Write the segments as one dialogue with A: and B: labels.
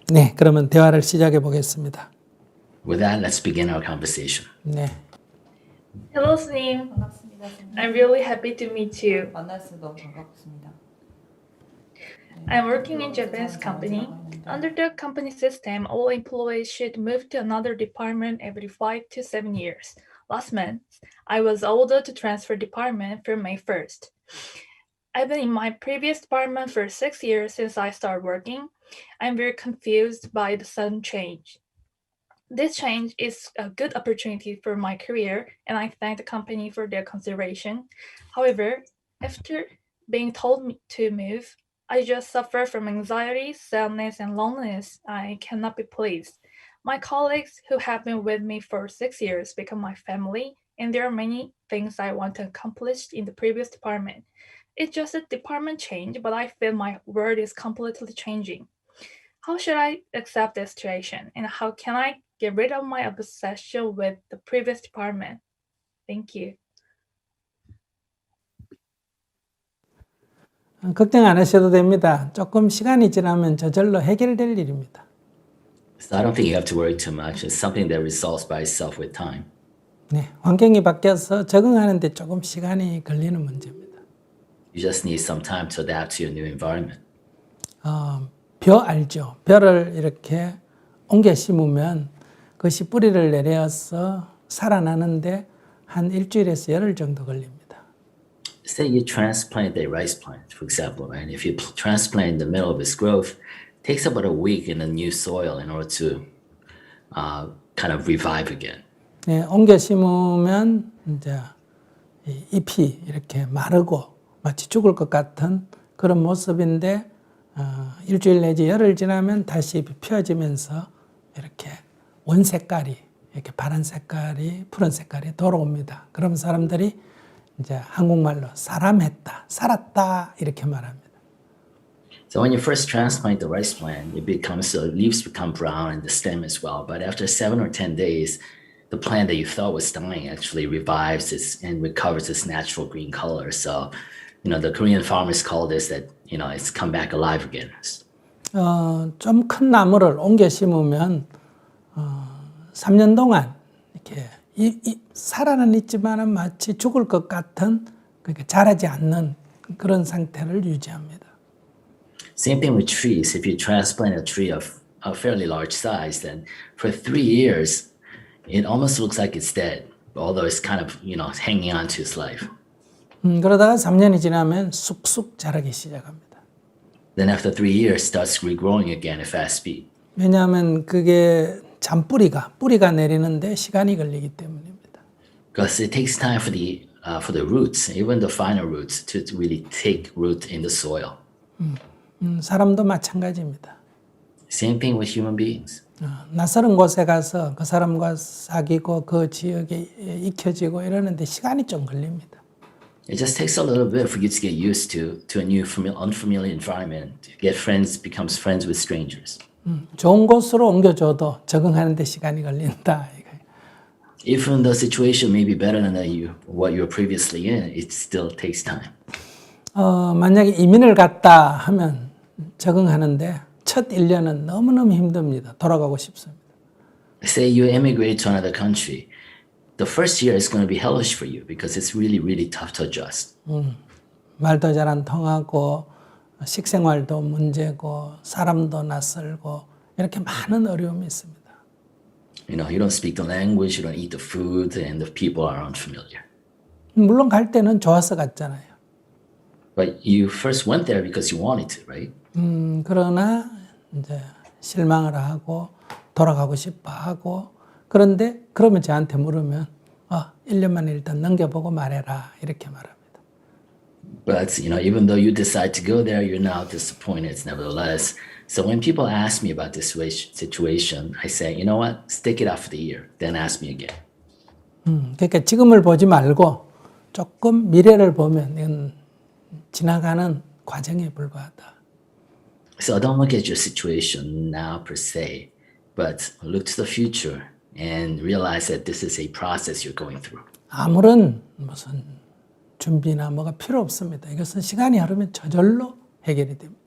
A: 네, 그러면 대화를 시작해 보겠습니다.
B: With that, let's begin our conversation.
A: 네,
C: Hello, Sneem.
D: 반갑습니다, 선생님.
C: I'm really happy to meet you.
D: 만나서 너무 반갑습니다.
C: I'm working in Japanese company. Under the company system, all employees should move to another department every 5 to 7 years. Last month, I was ordered to transfer department from May 1st. I've been in my previous department for 6 years since I started working. I'm very confused by the sudden change. This change is a good opportunity for my career, and I thank the company for their consideration. However, after being told to move, I just suffer from anxiety, sadness, and loneliness. I cannot be pleased. My colleagues who have been with me for 6 years become my family, and there are many things I want to accomplish in the previous department. It's just a department change, but I feel my world is completely changing. How should I accept this situation, and how can I get rid of my obsession with the previous department? Thank you.
A: 걱정 안 하셔도 됩니다. 조금 시간이 지나면 저절로 해결될 일입니다.
B: So I don't think you have to worry too much. It's something that resolves by itself with time.
A: 네, 환경이 바뀌어서 적응하는데 조금 시간이 걸리는 문제입니다.
B: You just need some time to adapt to your new environment.
A: 벼 알죠? 벼를 이렇게 옮겨 심으면 그것이 뿌리를 내려서 살아나는데 한 일주일에서 열흘 정도 걸립니다.
B: Say you transplant a rice plant, for example, right? If you transplant in the middle of its growth, it takes about a week in the new soil in order to kind of revive again.
A: 네, 옮겨 심으면 이제 잎이 이렇게 마르고 마치 죽을 것 같은 그런 모습인데 일주일 내지 열흘 지나면 다시 잎이 펴지면서 이렇게 원 색깔이 이렇게 파란 색깔이 푸른 색깔이 돌아옵니다. 그럼 사람들이 이제 한국말로 사람했다, 살았다 이렇게 말합니다.
B: So when you first transplant the rice plant, the leaves become brown and the stem as well. But after 7 or 10 days, the plant that you thought was dying actually revives and recovers its natural green color. So, the Korean farmers call this that, it's come back alive again.
A: 좀 큰 나무를 옮겨 심으면 3년 동안 이렇게 살아는 있지만은 마치 죽을 것 같은 그러니까 자라지 않는 그런 상태를 유지합니다.
B: Same thing with trees. If you transplant a tree of a fairly large size, then for 3 years, it almost looks like it's dead, although it's kind of, hanging on to its life.
A: 그러다가 3년이 지나면 쑥쑥 자라기 시작합니다.
B: Then after 3 years, it starts regrowing again at fast speed.
A: 왜냐하면 그게 뿌리가 내리는데 시간이 걸리기 때문입니다.
B: Because it takes time for the roots, even the finer roots, to really take root in the soil.
A: 사람도 마찬가지입니다.
B: Same thing with human beings.
A: 낯설은 곳에 가서 그 사람과 사귀고 그 지역에 익혀지고 이러는데 시간이 좀 걸립니다.
B: It just takes a little bit for you to get used to a new unfamiliar environment, to get becomes friends with strangers.
A: 좋은 곳으로 옮겨줘도 적응하는 데 시간이 걸린다.
B: Even the situation may be better than what you were previously in, it still takes time.
A: 만약에 이민을 갔다 하면 적응하는데 첫 1년은 너무너무 힘듭니다. 돌아가고 싶습니다.
B: Say you immigrate to another country. The first year is going to be hellish for you because it's really, really tough to adjust.
A: 말도 잘 안 통하고 식생활도 문제고 사람도 낯설고 이렇게 많은 어려움이 있습니다.
B: You don't speak the language, you don't eat the food, and the people are unfamiliar.
A: 물론 갈 때는 좋아서 갔잖아요.
B: But you first went there because you wanted to, right?
A: 그러나 이제 실망을 하고 돌아가고 싶어 하고 그런데 그러면 저한테 물으면 1년만 일단 넘겨보고 말해라 이렇게 말합니다.
B: But even though you decide to go there, you're now disappointed nevertheless. So when people ask me about this situation, I say, you know what? Stick it out for the year, then ask me again.
A: 그러니까 지금을 보지 말고 조금 미래를 보면 이건 지나가는 과정에 불과하다.
B: So don't look at your situation now per se, but look to the future and realize that this is a process you're going through.
A: 아무런 무슨 준비나 뭐가 필요 없습니다. 이것은 시간이 흐르면 저절로 해결이 됩니다.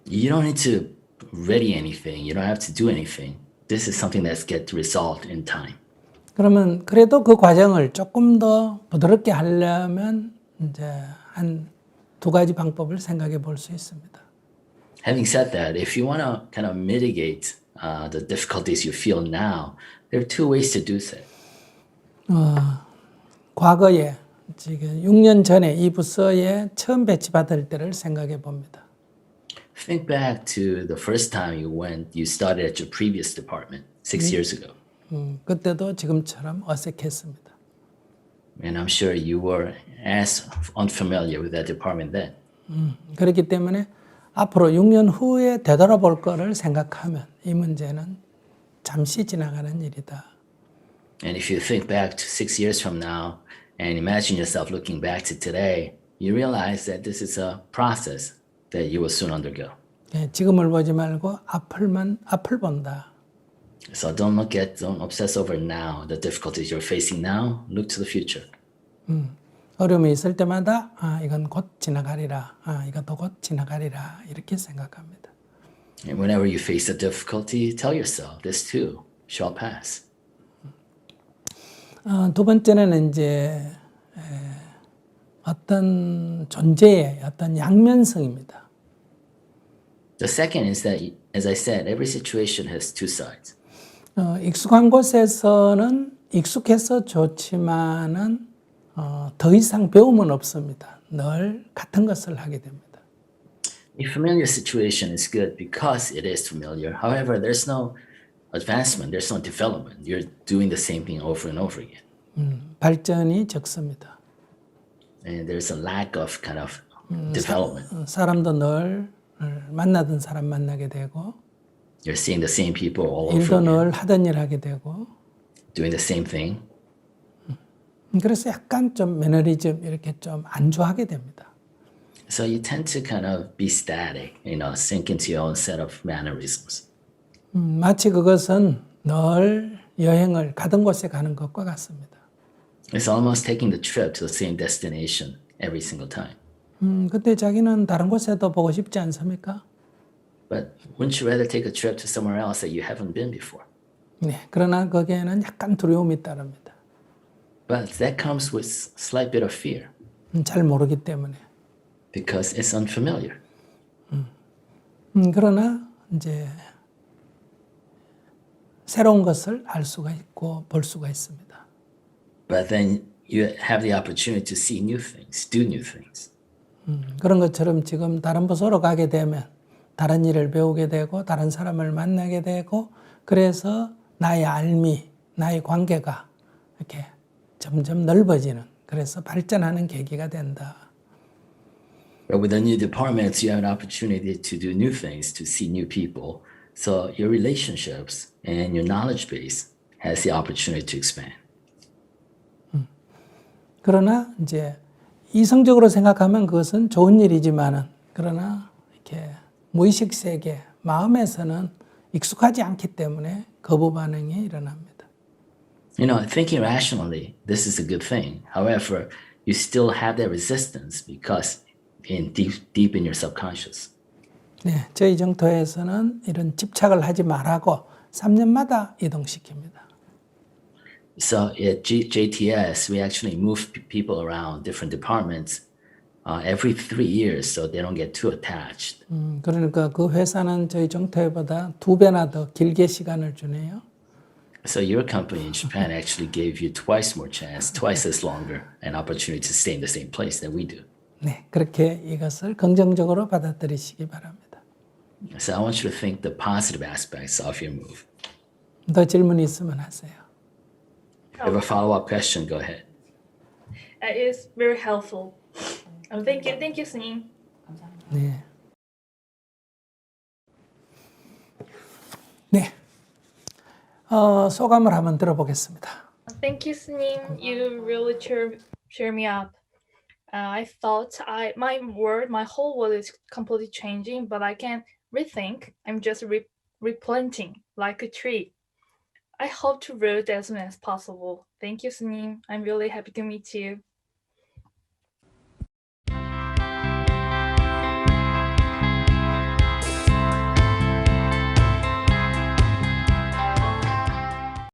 B: You don't need to ready anything. You don't have to do anything. This is something that's get resolved in time.
A: 그러면 그래도 그 과정을 조금 더 부드럽게 하려면 이제 한 두 가지 방법을 생각해 볼 수 있습니다.
B: Having said that, if you want to kind of mitigate the difficulties you feel now, there are two ways to do so.
A: 과거에 지금 6년 전에 이 부서에 처음 배치받을 때를 생각해 봅니다.
B: Think back to the first time you started at your previous department 6 years ago.
A: 그때도 지금처럼 어색했습니다.
B: And I'm sure you were as unfamiliar with that department then.
A: 그렇기 때문에 앞으로 6년 후에 되돌아볼 거를 생각하면 이 문제는 잠시 지나가는 일이다.
B: And if you think back to 6 years from now and imagine yourself looking back to today, you realize that this is a process that you will soon undergo.
A: 예, 지금을 보지 말고 앞을 본다.
B: So don't obsess over now, the difficulties you're facing now. Look to the future.
A: 어려움이 있을 때마다 이건 곧 지나가리라. 이것도 곧 지나가리라. 이렇게 생각합니다.
B: And whenever you face a difficulty, tell yourself, this too shall pass.
A: 두 번째는 이제 어떤 존재의 어떤 양면성입니다.
B: The second is that, as I said, every situation has two sides.
A: 익숙한 곳에서는 익숙해서 좋지만은 더 이상 배움은 없습니다. 늘 같은 것을 하게 됩니다.
B: A familiar situation is good because it is familiar. However, there's no advancement, there's no development. You're doing the same thing over and over again.
A: 발전이 적습니다.
B: And there's a lack of kind of development.
A: 사람도 늘 만나던 사람 만나게 되고
B: You're seeing the same people all over
A: 일도
B: again,
A: 늘 하던 일 하게 되고
B: doing the same thing.
A: 그래서 약간 좀 매너리즘 이렇게 좀 안주하게 됩니다.
B: So you tend to kind of be static, sink into your own set of mannerisms.
A: 마치 그것은 늘 여행을 가던 곳에 가는 것과 같습니다.
B: It's almost taking the trip to the same destination every single time.
A: 그때 자기는 다른 곳에도 보고 싶지 않습니까?
B: But wouldn't you rather take a trip to somewhere else that you haven't been before?
A: 네, 그러나 거기에는 약간 두려움이 따릅니다.
B: But that comes with slight bit of fear
A: 잘 모르기 때문에.
B: because it's unfamiliar.
A: 그러나 이제 새로운 것을 알 수가 있고 볼 수가 있습니다.
B: But then you have the opportunity to see new things, do new things.
A: 그런 것처럼 지금 다른 부서로 가게 되면 다른 일을 배우게 되고 다른 사람을 만나게 되고 그래서 나의 알미, 나의 관계가 이렇게 점점 넓어지는 그래서 발전하는 계기가 된다.
B: But with the new departments, you have an opportunity to do new things, to see new people. So your relationships and your knowledge base has the opportunity to expand.
A: 그러나 이제 이성적으로 생각하면 그것은 좋은 일이지만은 그러나 이렇게 무의식 세계, 마음에서는 익숙하지 않기 때문에 거부 반응이 일어납니다.
B: Thinking rationally, this is a good thing. However, you still have that resistance because deep in your subconscious.
A: 네, 저희 정토에서는 이런 집착을 하지 말라고 3년마다 이동시킵니다.
B: So at JTS, we actually move people around different departments every 3 years so they don't get too attached.
A: 그러니까 그 회사는 저희 정토회보다 2배나 더 길게 시간을 주네요.
B: So your company in Japan actually gave you twice more chance, twice as longer an opportunity to stay in the same place than we do.
A: 네, 그렇게 이것을 긍정적으로 받아들이시기 바랍니다.
B: So I want you to think the positive aspects of your move.
A: 더 질문이 있으면 하세요.
B: If you have a follow-up question, go ahead.
C: It is very helpful. Thank you, 스님.
D: 감사합니다.
A: 네. 네. 소감을 한번 들어보겠습니다.
C: Thank you, 스님. You really cheer me up. I thought my whole world is completely changing, but I can rethink. I'm just replanting like a tree. I hope to root as soon as possible. Thank you, 스님. I'm really happy to meet you.